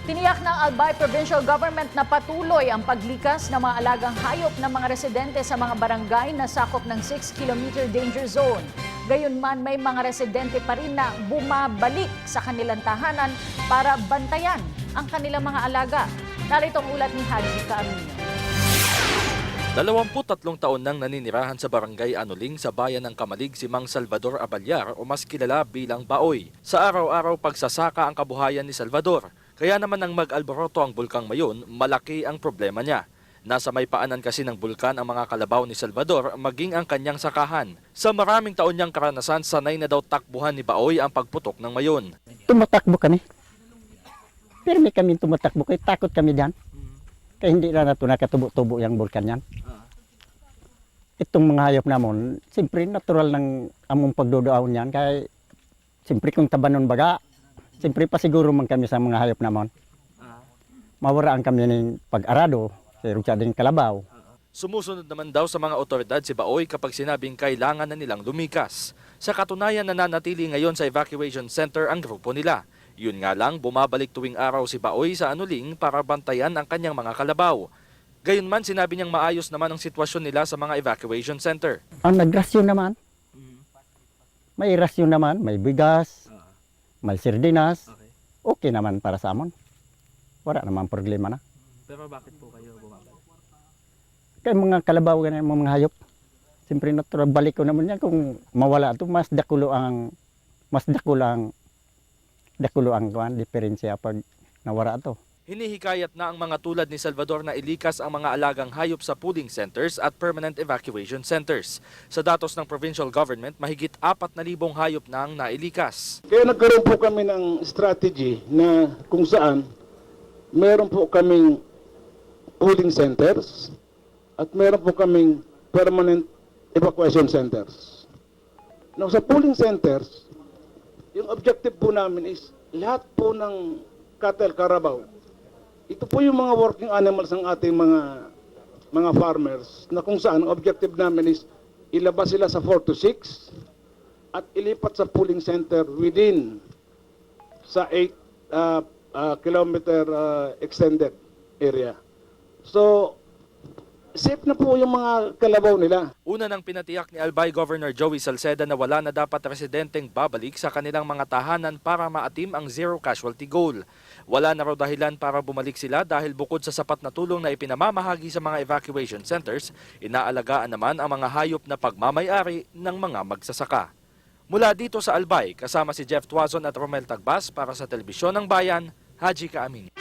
Tiniyak ng Albay Provincial Government na patuloy ang paglikas ng mga alagang hayop ng mga residente sa mga barangay na sakop ng 6-kilometer danger zone. Gayunman, may mga residente pa rin na bumabalik sa kanilang tahanan para bantayan ang kanilang mga alaga. Narito ang ulat ni Haji Kaamino. 23 taon nang naninirahan sa barangay Anuling sa bayan ng Kamalig si Mang Salvador Aballar o mas kilala bilang Baoy. Sa araw-araw pagsasaka ang kabuhayan ni Salvador. Kaya naman nang mag-alboroto ang bulkang Mayon, malaki ang problema niya. Nasa may paanan kasi ng bulkan ang mga kalabaw ni Salvador maging ang kanyang sakahan. Sa maraming taon niyang karanasan, sanay na daw takbuhan ni Baoy ang pagputok ng Mayon. Tumatakbo kami. Pirmi kami tumatakbo kaya takot kami diyan. Kaya hindi na nato nakatubo-tubo yung bulkan yan. Itong mga hayop namon, siyempre natural ng among pagduduaw niyan. Kaya siyempre kung tabanon baga, siyempre pasiguro man kami sa mga hayop namon. Mawaraan kami ng pag-arado, sa din kalabaw. Sumusunod naman daw sa mga otoridad si Baoy kapag sinabing kailangan na nilang lumikas. Sa katunayan, nananatili ngayon sa evacuation center ang grupo nila. Yun nga lang, bumabalik tuwing araw si Baoy sa Anuling para bantayan ang kanyang mga kalabaw. Gayunman, sinabi niyang maayos naman ang sitwasyon nila sa mga evacuation center. Ang nagrasyon naman, may rasyon naman, may bigas, may sardinas, okay naman para sa amon. Wala naman problema na. Pero bakit po kayo bumabalik? Kaya mga kalabaw ganyan, mga hayop. Siyempre natural balik ko naman yan kung mawala ito, mas dakulo ang diferensya pag nawara ito. Hinihikayat na ang mga tulad ni Salvador na ilikas ang mga alagang hayop sa pooling centers at permanent evacuation centers. Sa datos ng provincial government, mahigit 4,000 hayop na ang nailikas. Kaya nagkaroon po kami ng strategy na kung saan meron po kaming pooling centers at meron po kaming permanent evacuation centers. Now, sa pooling centers, yung objective po namin is lahat po ng cattle, carabao, ito po yung mga working animals ng ating mga farmers na kung saan ang objective namin is ilabas sila sa 4 to 6 at ilipat sa pooling center within sa 8 kilometer extended area. So, safe na po yung mga kalabaw nila. Una nang pinatiyak ni Albay Governor Joey Salceda na wala na dapat residenteng babalik sa kanilang mga tahanan para maatim ang zero casualty goal. Wala na raw dahilan para bumalik sila dahil bukod sa sapat na tulong na ipinamamahagi sa mga evacuation centers, inaalagaan naman ang mga hayop na pagmamay-ari ng mga magsasaka. Mula dito sa Albay, kasama si Jeff Tuazon at Romel Tagbas para sa Telebisyon ng Bayan, Haji Kaamino.